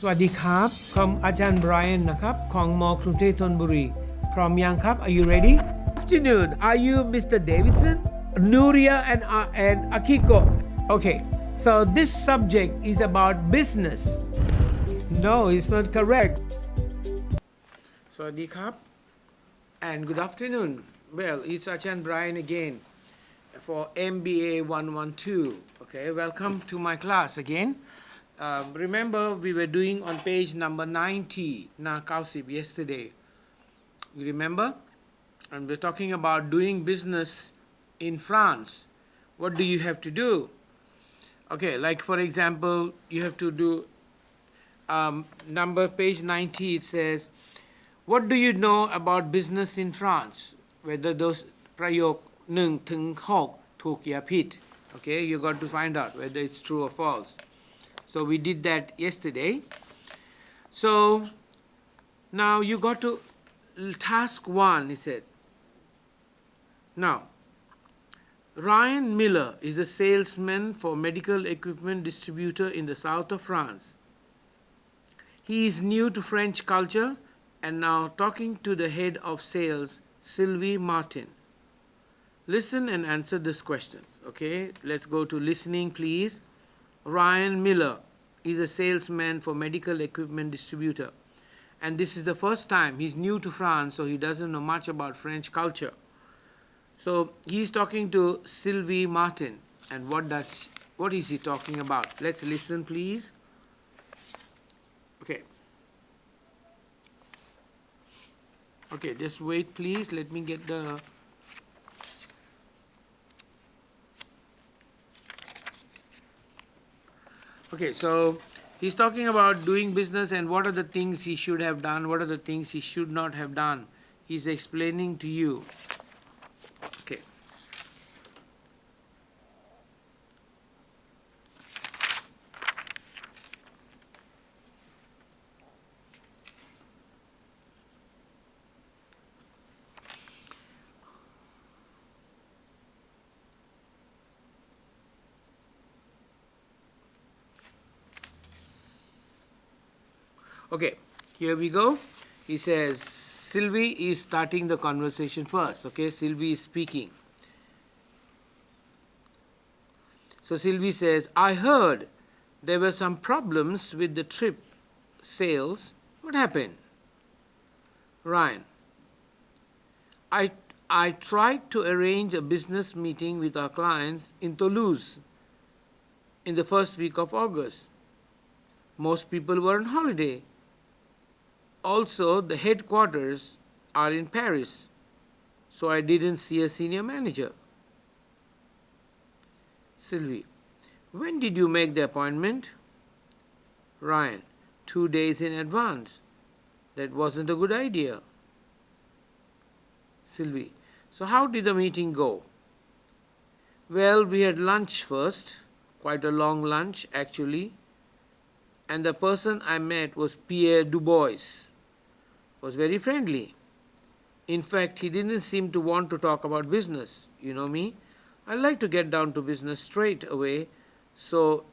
สวัสดีครับผมอาจารย์ไบรอันนะครับของมกรุงเทพธนบุรีพร้อมยังครับ Are you ready? Afternoon. Are you Mr. Davidson? Nuria and Akiko. Okay. So this subject is about business. No, it's not correct. สวัสดีครับ and good afternoon. Well, it's Ajahn Brian again for MBA112. Okay, welcome to my class again. Remember we were doing on page number 90 yesterday. You remember? And we're talking about doing business in France. What do you have to do? Okay, like for example, you have to do number page 90. It says, what do you know about business in France? Whether those ประโยค1ถึง6ถูกอย่าผิด Okay, you got to find out whether it's true or false. So we did that yesterday. So now you got to task 1, he said. Now, Ryan Miller is a salesman for medical equipment distributor in the south of France. He is new to French culture and now talking to the head of sales, Sylvie Martin. Listen and answer these questions. Okay, let's go to listening, please. Ryan Miller is a salesman for medical equipment distributor. And this is the first time he's new to France, so he doesn't know much about French culture. So he's talking to Sylvie Martin. And what is he talking about? Let's listen, please. Okay. Okay, just wait, please. Let me get the... Okay, so he's talking about doing business and what are the things he should have done, what are the things he should not have done. He's explaining to you. Okay. Okay, here we go. He says, Sylvie is starting the conversation first. Okay, Sylvie is speaking. So Sylvie says, I heard there were some problems with the trip sales. What happened? Ryan, I tried to arrange a business meeting with our clients in Toulouse in the first week of August. Most people were on holiday. Also, the headquarters are in Paris, so I didn't see a senior manager. Sylvie, when did you make the appointment? Ryan, 2 days in advance. That wasn't a good idea. Sylvie, so how did the meeting go? Well, we had lunch first, quite a long lunch actually, and the person I met was Pierre Dubois. Was very friendly. In fact, he didn't seem to want to talk about business. You know me, I like to get down to business straight away so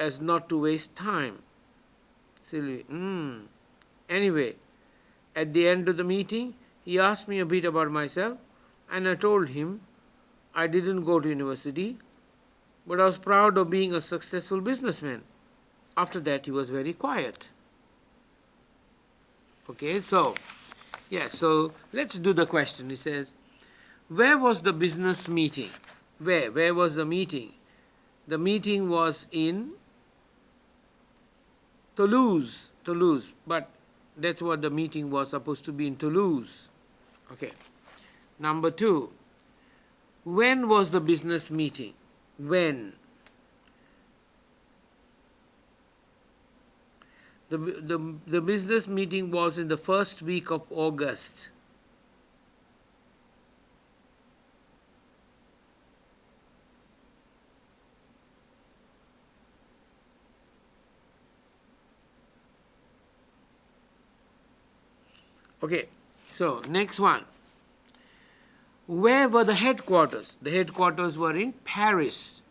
as not to waste time. Sylvie, Anyway, at the end of the meeting, he asked me a bit about myself and I told him I didn't go to university, but I was proud of being a successful businessman. After that, he was very quiet. Okay, so let's do the question. He says, where was the business meeting? Where was the meeting? The meeting was in Toulouse, but that's what the meeting was supposed to be in Toulouse. Okay. Number 2, when was the business meeting? When? The business meeting was in the first week of August. Okay, so next one. Where were the headquarters? The headquarters were in Paris.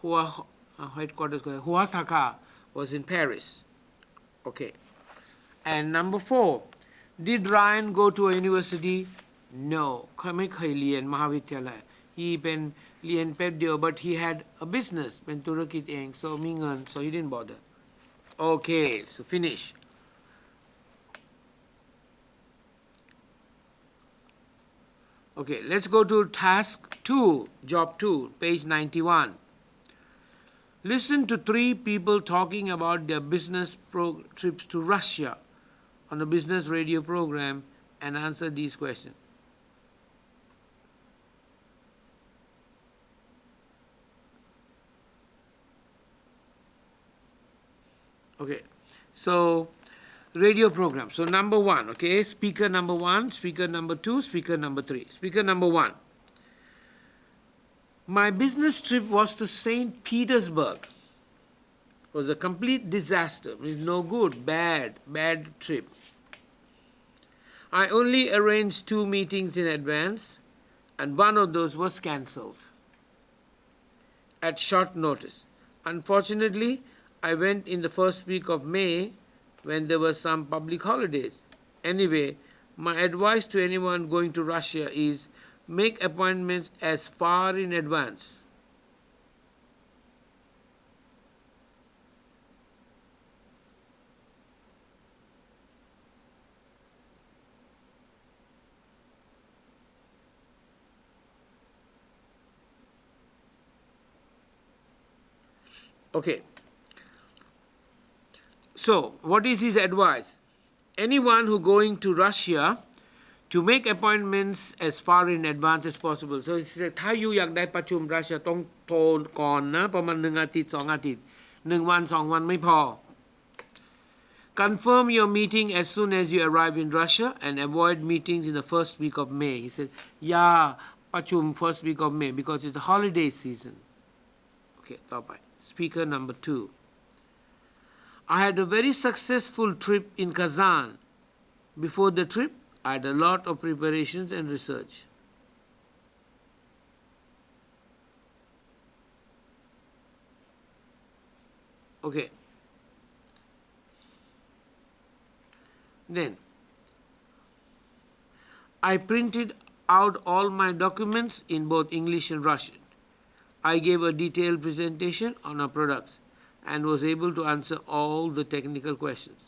Huasaka was in Paris. Okay. And number 4, did Ryan go to a university? No เขาไม่เคยเรียนมหาวิทยาลัย he เป็นเรียนแป๊บเดียว but he had a business เป็นธุรกิจเอง so มีเงิน so he didn't bother. Okay, so finish. Okay, let's go to task 2, job 2, page 91. Listen to 3 people talking about their business trips to Russia on a business radio program and answer these questions. Okay, so radio program. So number 1, okay, speaker number 1, speaker number 2, speaker number 3. Speaker number 1. My business trip was to St. Petersburg. It was a complete disaster. It's no good, bad trip. I only arranged 2 meetings in advance, and one of those was cancelled at short notice. Unfortunately, I went in the first week of May when there were some public holidays. Anyway, my advice to anyone going to Russia is make appointments as far in advance. Okay. So, what is his advice? Anyone who going to Russia to make appointments as far in advance as possible. So, he said ถ้าอยู่อยากได้ประชุมรัสเซียต้องโทรก่อนนะประมาณ1 อาทิตย์ 2 อาทิตย์ 1 วัน 2 วันไม่พอ Confirm your meeting as soon as you arrive in Russia and avoid meetings in the first week of May. He said อย่าประชุม first week of May because it's a holiday season. Okay, ต่อไป Speaker number 2. I had a very successful trip in Kazan. Before the trip, I had a lot of preparations and research. Okay. Then, I printed out all my documents in both English and Russian. I gave a detailed presentation on our products and was able to answer all the technical questions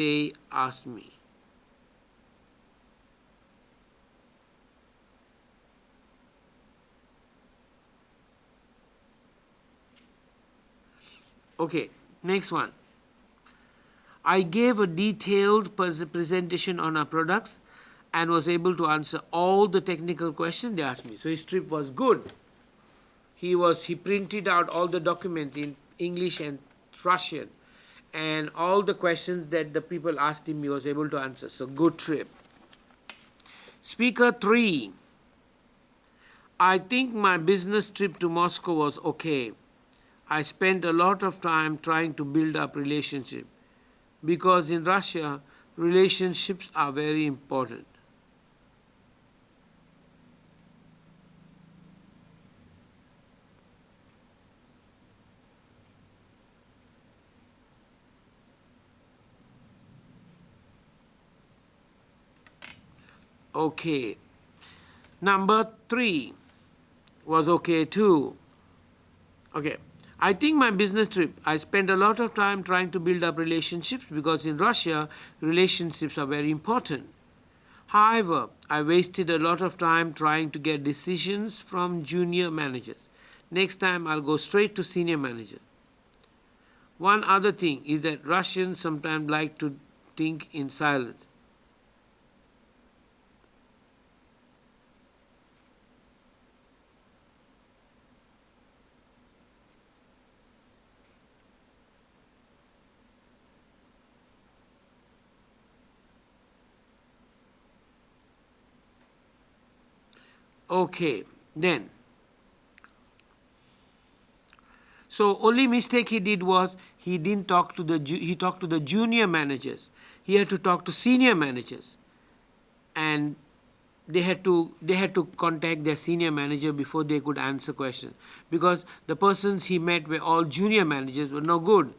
they asked me. Okay, next one. I gave a detailed presentation on our products and was able to answer all the technical questions they asked me. So his trip was good. He printed out all the documents in English and Russian, and all the questions that the people asked him he was able to answer. So good trip. Speaker 3. I think my business trip to Moscow was okay. I spent a lot of time trying to build up relationship because in Russia relationships are very important. Okay. Number 3 was okay too. Okay. I think my business trip, I spent a lot of time trying to build up relationships because in Russia, relationships are very important. However, I wasted a lot of time trying to get decisions from junior managers. Next time, I'll go straight to senior managers. One other thing is that Russians sometimes like to think in silence. Okay, then. So only mistake he did was he didn't talk to he talked to the junior managers. He had to talk to senior managers, and they had to contact their senior manager before they could answer questions, because the persons he met were all junior managers were no good,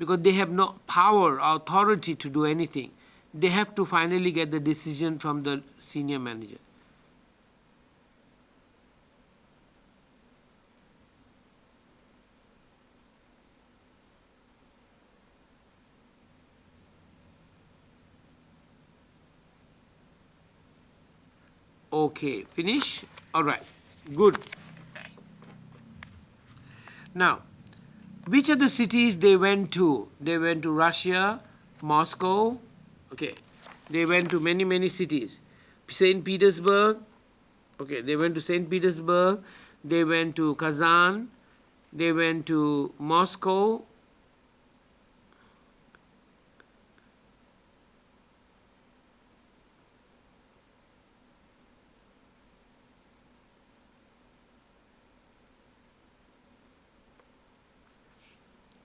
because they have no power or authority to do anything. They have to finally get the decision from the senior manager. Okay, finish? All right, good. Now, which are the cities they went to? They went to Russia, Moscow, okay. They went to many, many cities. St. Petersburg, okay, they went to St. Petersburg, they went to Kazan, they went to Moscow,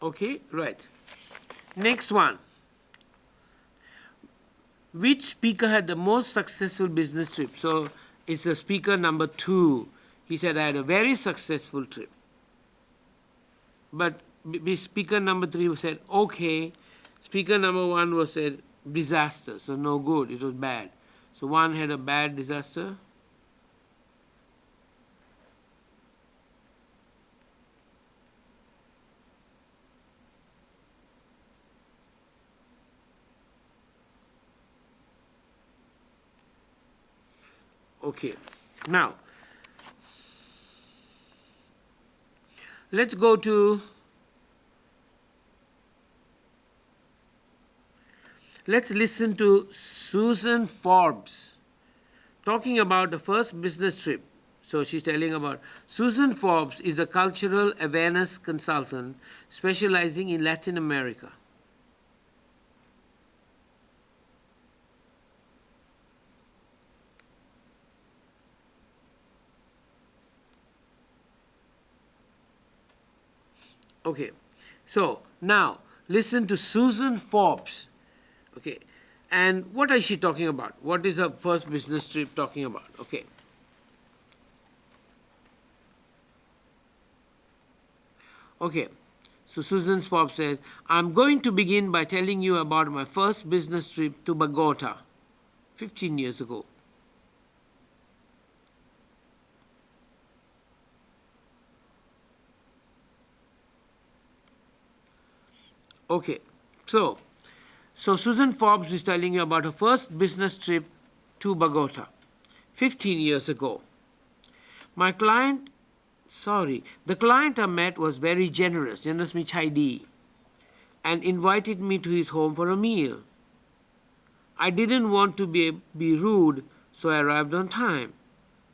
okay, right. Next one. Which speaker had the most successful business trip? So it's the speaker number 2. He said, I had a very successful trip. But speaker number 3 said, okay. Speaker number 1 was said, disaster. So no good, it was bad. So one had a bad disaster. Okay, now let's listen to Susan Forbes talking about the first business trip. So she's telling about Susan Forbes is a cultural awareness consultant specializing in Latin America. Okay, so now listen to Susan Forbes. Okay, and what is she talking about? What is her first business trip talking about? Okay. Okay, so Susan Forbes says, I'm going to begin by telling you about my first business trip to Bogota 15 years ago. Okay, so Susan Forbes is telling you about her first business trip to Bogota 15 years ago. The client I met was very generous means Heidi, and invited me to his home for a meal. I didn't want to be rude, so I arrived on time.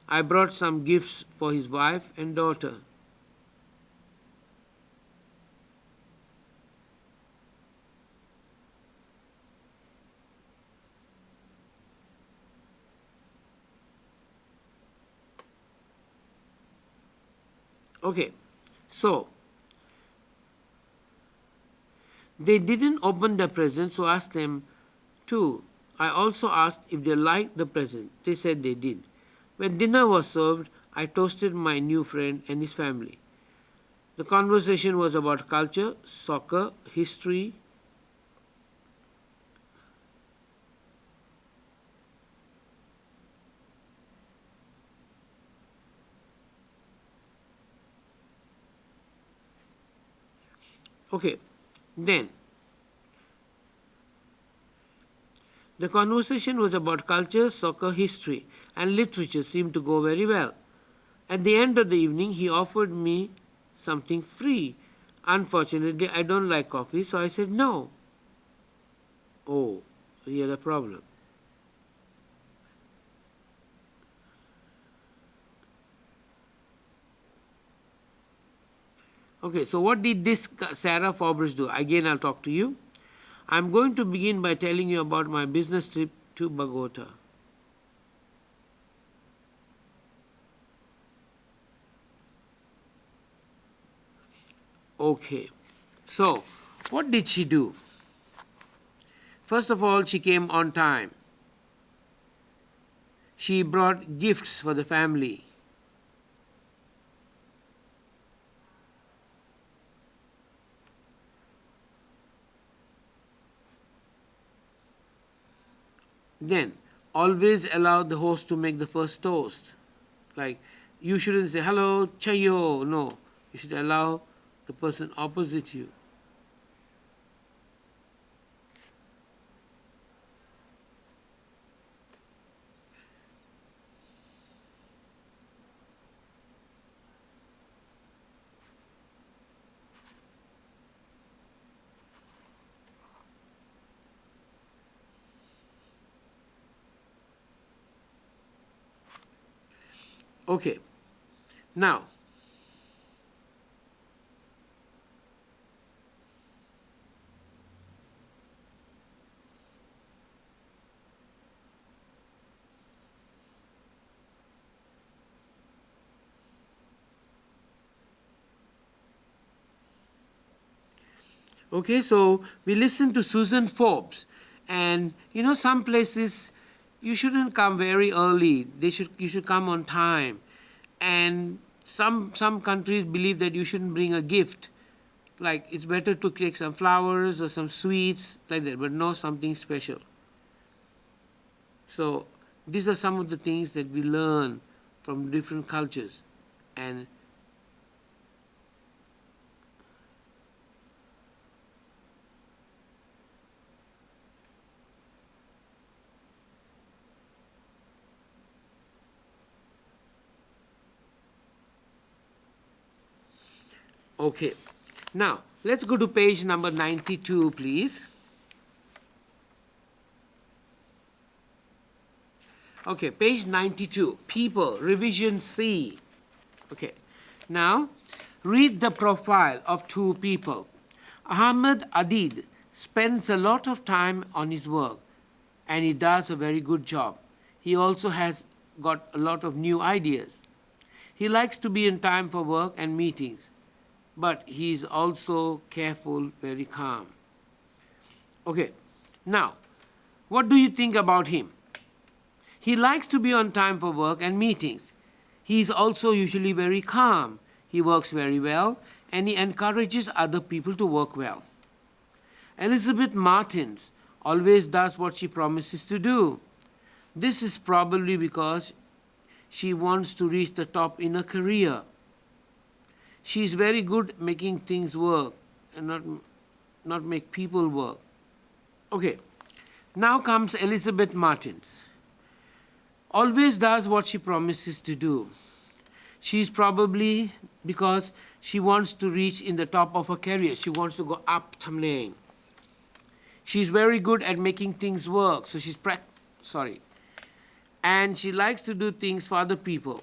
I brought some gifts for his wife and daughter. Okay, so they didn't open the present, so I asked them to. I also asked if they liked the present. They said they did. When dinner was served, I toasted my new friend and his family. The conversation was about culture, soccer, history. Okay, then the conversation was about culture, soccer, history, and literature seemed to go very well. At the end of the evening, he offered me something free. Unfortunately, I don't like coffee, so I said no. Oh, he had a problem. Okay, so what did this Sarah Forbes do? Again, I'll talk to you. I'm going to begin by telling you about my business trip to Bogota. Okay, so what did she do? First of all, she came on time. She brought gifts for the family. Then, always allow the host to make the first toast. Like, you shouldn't say, hello, chayo. No, you should allow the person opposite you. Okay, now, okay, so we listen to Susan Forbes, and some places you shouldn't come very early. You should come on time, and some countries believe that you shouldn't bring a gift. Like, it's better to take some flowers or some sweets like that, but not something special. So these are some of the things that we learn from different cultures, and okay. Now, let's go to page number 92, please. Okay, page 92, people, revision C. Okay, now read the profile of two people. Ahmed Adid spends a lot of time on his work, and he does a very good job. He also has got a lot of new ideas. He likes to be in time for work and meetings, but he is also careful, very calm. Okay, now, what do you think about him? He likes to be on time for work and meetings. He is also usually very calm. He works very well, and he encourages other people to work well. Elizabeth Martins always does what she promises to do. This is probably because she wants to reach the top in her career. She is very good at making things work and not make people work. Okay, now comes Elizabeth Martins. Always does what she promises to do. She is probably because she wants to reach in the top of her career. She wants to go up tamlane. She's very good at making things work, so and she likes to do things for other people.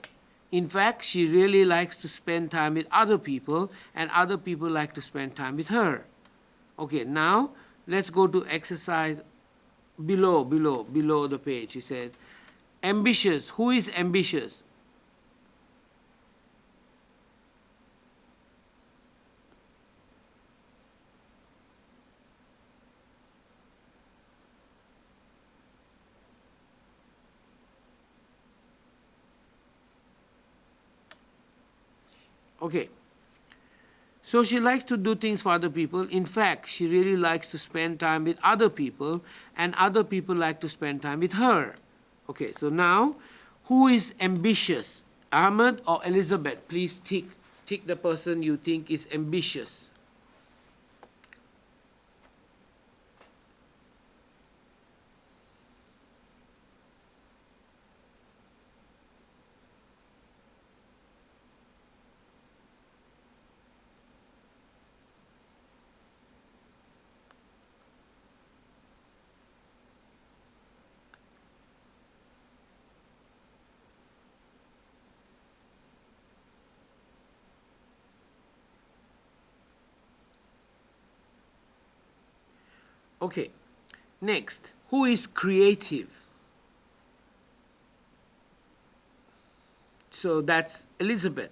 In fact, she really likes to spend time with other people, and other people like to spend time with her. Okay, now let's go to exercise below the page. He says, ambitious. Who is ambitious? Okay. So she likes to do things for other people. In fact, she really likes to spend time with other people, and other people like to spend time with her. Okay, so now, who is ambitious? Ahmed or Elizabeth? Please tick the person you think is ambitious. Okay, next, who is creative? So that's Elizabeth.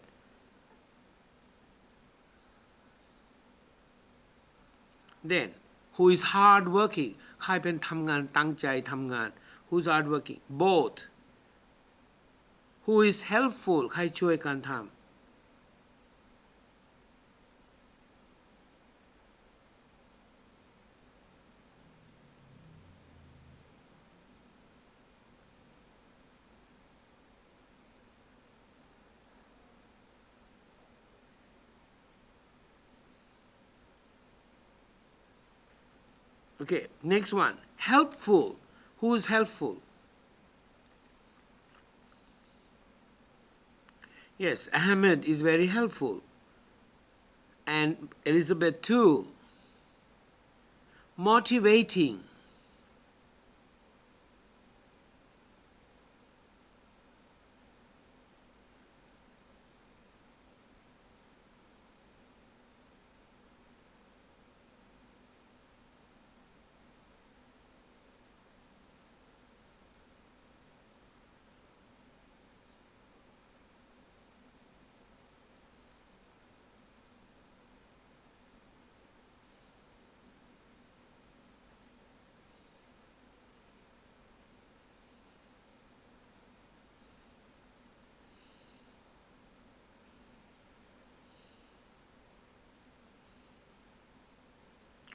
Then, who is hardworking? ใครเป็นทำงานตั้งใจทำงาน Who's hardworking? Both. Who is helpful? ใครช่วยกันทำ Okay, next one. Helpful. Who is helpful? Yes, Ahmed is very helpful. And Elizabeth too. Motivating.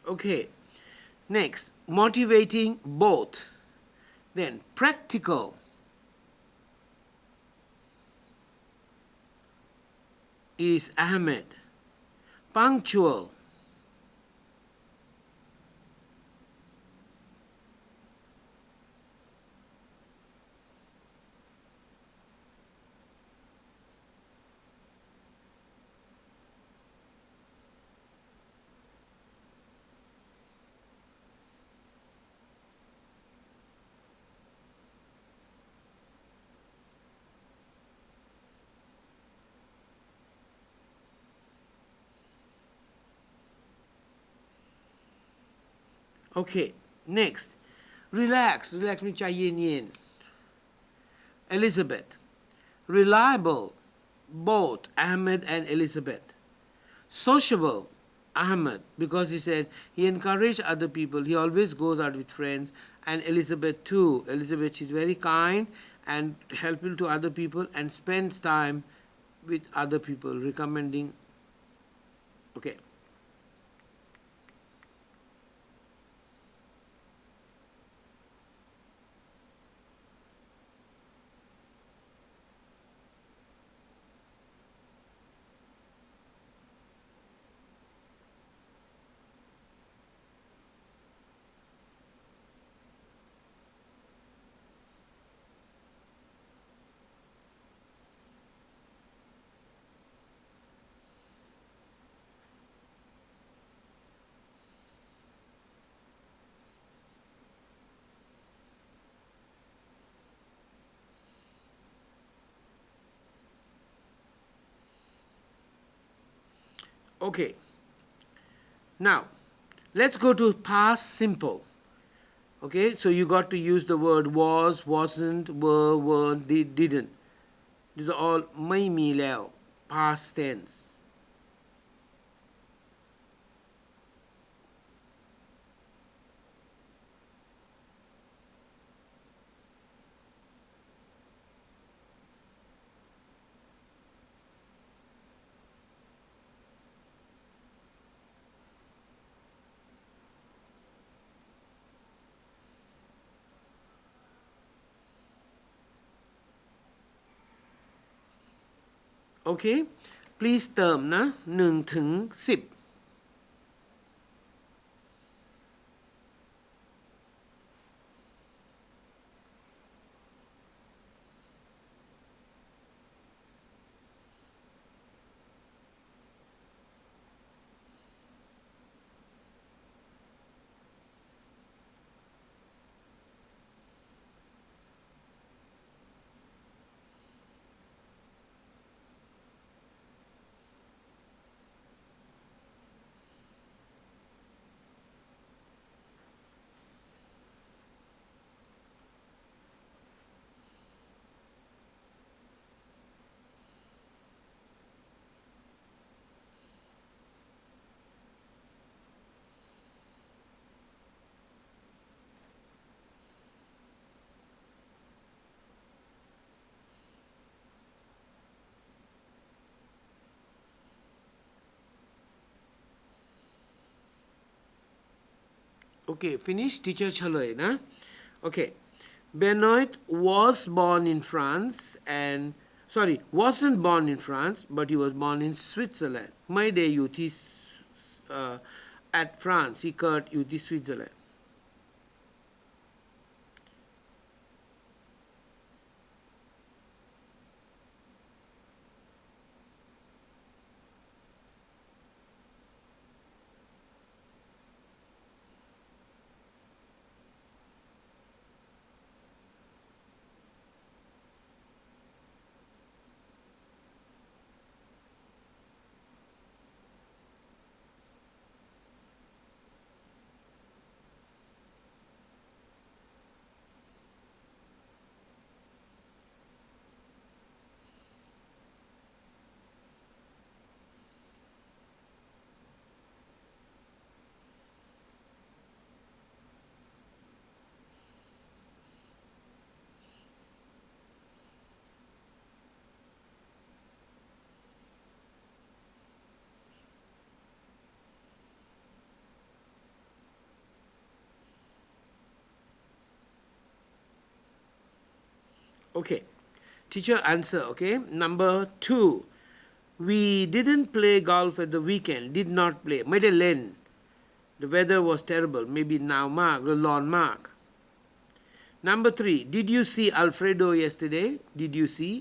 Okay, next, motivating both. Then practical is Ahmed. Punctual. Okay, next, relax. Relax means ใจเย็นๆ Elizabeth. Reliable, both Ahmed and Elizabeth. Sociable, Ahmed, because he said he encouraged other people. He always goes out with friends. And Elizabeth too. Elizabeth, she's very kind and helpful to other people and spends time with other people, recommending. Okay. Okay. Now, let's go to past simple. Okay, so you got to use the word was, wasn't, were, weren't, didn't. These are all ไม่มีแล้ว past tense. Okay, please เติมนะ1 ถึง 10. Okay, finish. Teacher เฉลยนะ Okay, Benoit was born in France and wasn't born in France but he was born in Switzerland ไม่ได้อยู่ที่at France ที่เกิดอยู่ที่ Switzerland Okay. Teacher answer, okay? Number 2. We didn't play golf at the weekend. Did not play. ไม่ได้เล่น The weather was terrible. Maybe หนาวมากหรือร้อนมาก Number 3. Did you see Alfredo yesterday? Did you see?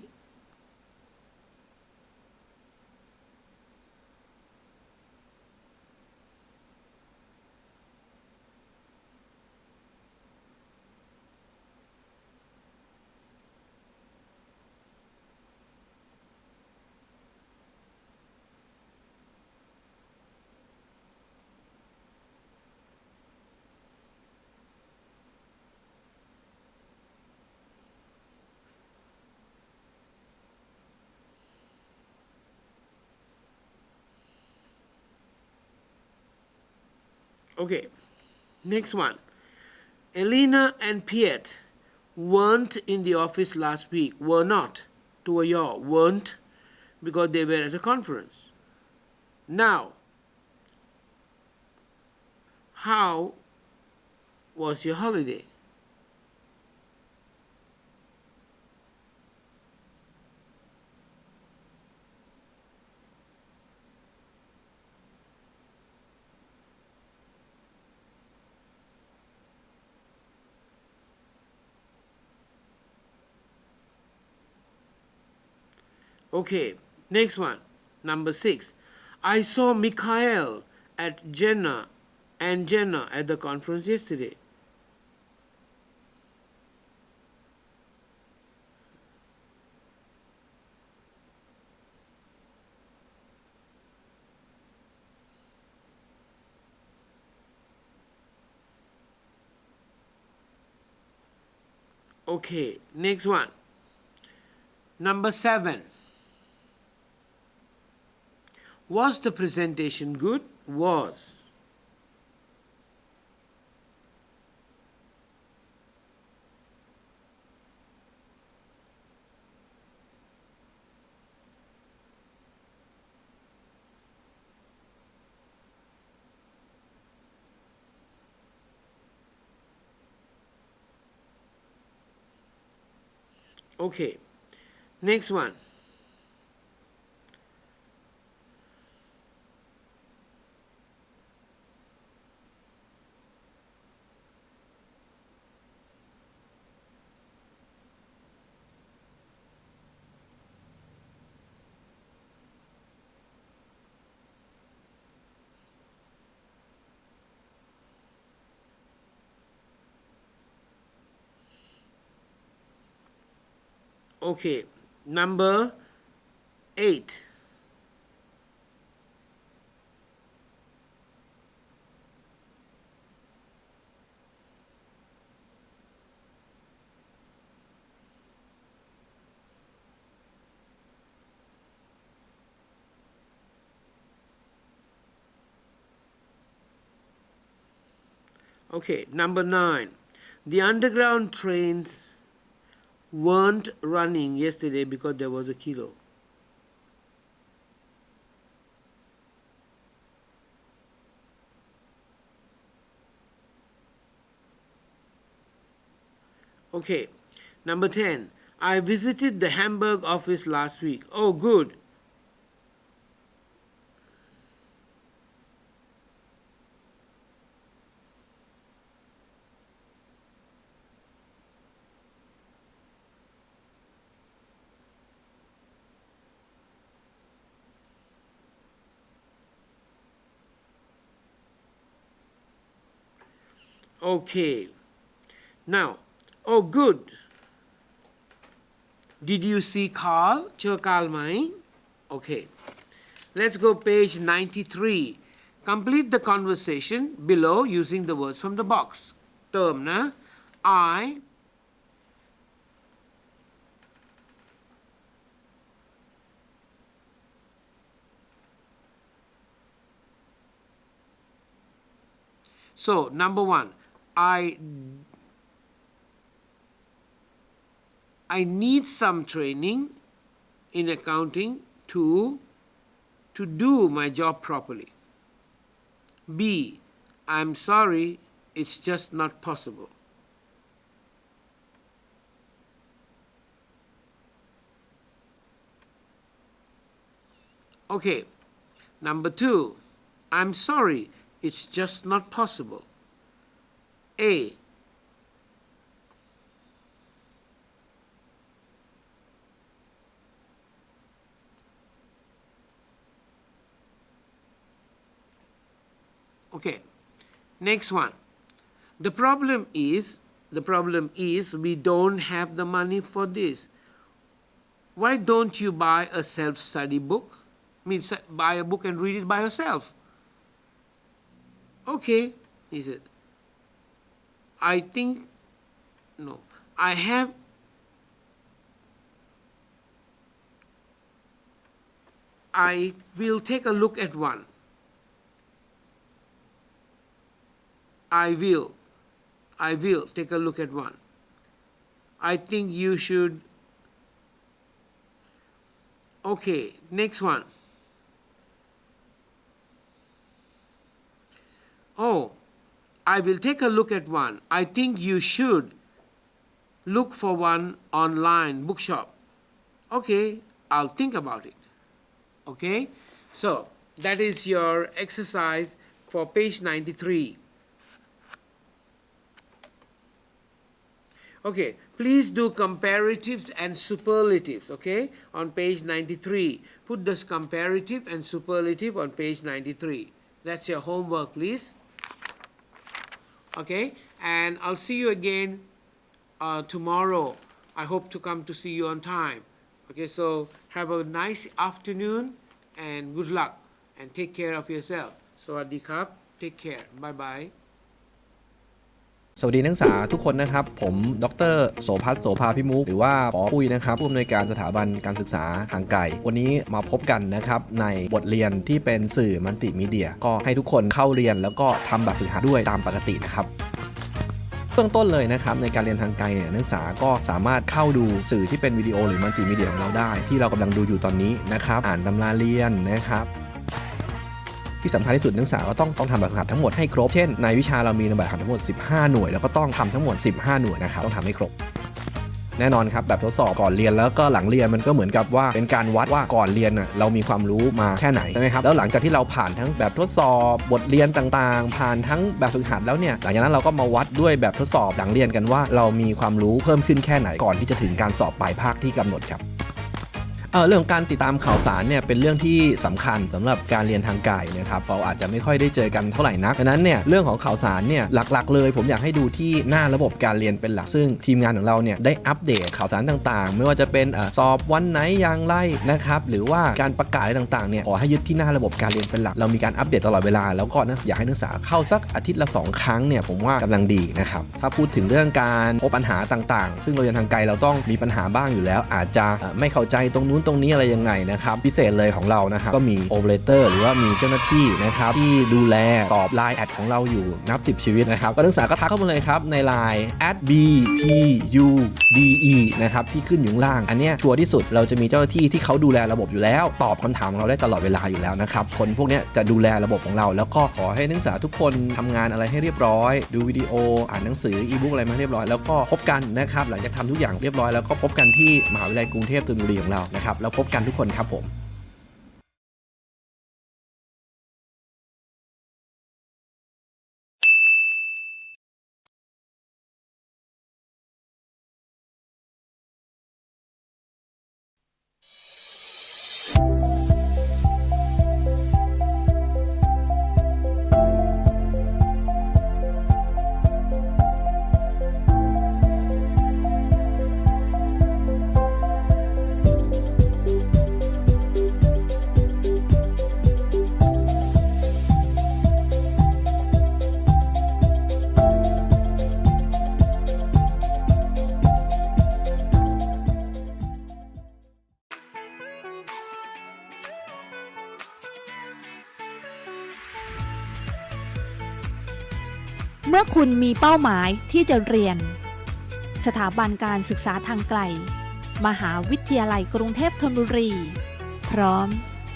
Okay, next one. Elena and Piet weren't in the office last week. Were not. ตัวย่อ weren't because they were at a conference. Now, how was your holiday? Okay, next one. Number 6. I saw Mikhail and Jenna at the conference yesterday. Okay, next one. Number 7. Was the presentation good? Was. Okay, next one. Okay, number 8. Okay, number 9. The underground trains weren't running yesterday because there was a kilo. Okay, number 10. I visited the Hamburg office last week. Oh, good. Okay. Now, oh, good. Did you see Carl? เจอ Carl ไหม Okay. Let's go page 93. Complete the conversation below using the words from the box. เติมนะ I So, number 1. I need some training in accounting to do my job properly. B. I'm sorry, it's just not possible. Okay. Number 2. I'm sorry. It's just not possible. A. Okay. Next one. The problem is we don't have the money for this. Why don't you buy a self-study book? Means buy a book and read it by yourself. Okay, he said. I will take a look at one. I will take a look at one. I think you should. Okay, next one. Oh, I will take a look at one. I think you should look for one online bookshop. Okay, I'll think about it. Okay, so that is your exercise for page 93. Okay, please do comparatives and superlatives, okay, on page 93. Put this comparative and superlative on page 93. That's your homework, please. Okay, and I'll see you again tomorrow. I hope to come to see you on time. Okay, so have a nice afternoon and good luck and take care of yourself. Sawadee krap. Take care. Bye bye. สวัสดีนักศึกษาทุกคนนะครับผมดร.โสภัส โสภาพิมุขหรือว่าปอปุ้ยนะครับผู้อำนวยการสถาบันการศึกษาทางไกลวันนี้มาพบกันนะครับในบทเรียนที่เป็นสื่อมัลติมีเดียก็ให้ทุกคนเข้าเรียนแล้วก็ทำแบบฝึกหัดด้วยตามปกตินะครับเบื้องต้นเลยนะครับในการเรียนทางไกลเนี่ยนักศึกษาก็สามารถเข้าดูสื่อที่เป็นวิดีโอหรือมัลติมีเดียของเราได้ที่เรากำลังดูอยู่ตอนนี้นะครับอ่านตำราเรียนนะครับที่สำคัญที่สุดนักศึกษาก็ต้องทำแบบฝึกหัดทั้งหมดให้ครบเช่นในวิชาเรามีแบบฝึกหัดทั้งหมด15หน่วยแล้วก็ต้องทำทั้งหมด15หน่วยนะครับต้องทำให้ครบแน่นอนครับแบบทดสอบก่อนเรียนแล้วก็หลังเรียนมันก็เหมือนกับว่าเป็นการวัดว่าก่อนเรียนเรามีความรู้มาแค่ไหนใช่ไหมครับแล้วหลังจากที่เราผ่านทั้งแบบทดสอบบทเรียนต่างๆผ่านทั้งแบบฝึกหัดแล้วเนี่ยหลังจากนั้นเราก็มาวัดด้วยแบบทดสอบหลังเรียนกันว่าเรามีความรู้เพิ่มขึ้นแค่ไหนก่อนที่จะถึงการสอบปลายภาคที่กำหนดครับเรื่องของการติดตามข่าวสารเนี่ยเป็นเรื่องที่สำคัญสำหรับการเรียนทางไกลนะครับเราอาจจะไม่ค่อยได้เจอกันเท่าไหร่นักดังนั้นเนี่ยเรื่องของข่าวสารเนี่ยหลักๆเลยผมอยากให้ดูที่หน้าระบบการเรียนเป็นหลักซึ่งทีมงานของเราเนี่ยได้อัปเดตข่าวสารต่างๆไม่ว่าจะเป็นสอบวันไหนอย่างไรนะครับหรือว่าการประกาศอะไรต่างๆเนี่ยขอให้ยึดที่หน้าระบบการเรียนเป็นหลักเรามีการอัปเดตตลอดเวลาแล้วก็อยากให้นักศึกษาเข้าสักอาทิตย์ละ2 ครั้งเนี่ยผมว่ากำลังดีนะครับถ้าพูดถึงเรื่องการพบปัญหาต่างๆซึ่งเราเรียนทางไกลเราต้องมีปัญหาบ้างอยู่แล้วอาจจะไม่เข้าใจตรงนู้นตรงนี้อะไรยังไงนะครับพิเศษเลยของเรานะครับก็มีโอเปอเรเตอร์หรือว่ามีเจ้าหน้าที่นะครับที่ดูแลตอบไลน์แอดของเราอยู่นับ10ชีวิตนะครับก็นักศึกษาก็ทักเข้ามาเลยครับในไลน์ @btude นะครับที่ขึ้นอยู่ข้างล่างอันนี้ชัวร์ที่สุดเราจะมีเจ้าหน้าที่ที่เขาดูแลระบบอยู่แล้วตอบคำถามของเราได้ตลอดเวลาอยู่แล้วนะครับคนพวกนี้จะดูแลระบบของเราแล้วก็ขอให้นักศึกษาทุกคนทำงานอะไรให้เรียบร้อยดูวิดีโออ่านหนังสืออีบุ๊กอะไรมาเรียบร้อยแล้วก็พบกันนะครับหลังจากทำทุกอย่างเรียบร้อยแล้วก็พบกันที่มหาวิทยาลัยกรุงเทพธนบุรีของเรานะครับแล้วพบกันทุกคนครับผมเมื่อคุณมีเป้าหมายที่จะเรียนสถาบันการศึกษาทางไกลมหาวิทยาลัยกรุงเทพธนบุรีพร้อม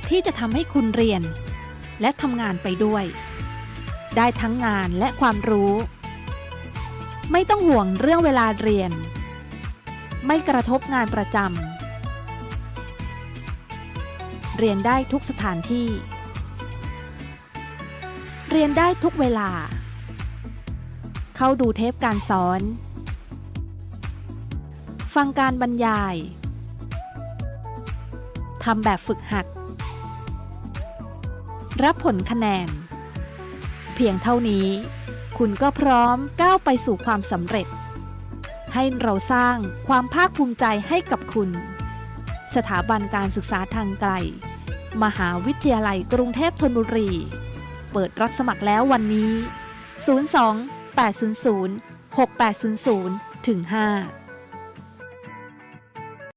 ที่จะทำให้คุณเรียนและทำงานไปด้วยได้ทั้งงานและความรู้ไม่ต้องห่วงเรื่องเวลาเรียนไม่กระทบงานประจำ เรียนได้ทุกสถานที่ เรียนได้ทุกเวลา เข้าดูเทปการสอน ฟังการบรรยายทำแบบฝึกหัด รับผลคะแนน เพียงเท่านี้คุณก็พร้อมก้าวไปสู่ความสำเร็จ ให้เราสร้างความภาคภูมิใจให้กับคุณ สถาบันการศึกษาทางไกลมหาวิทยาลัยกรุงเทพธนบุรีเปิดรับสมัครแล้ววันนี้ 02 800 6800 5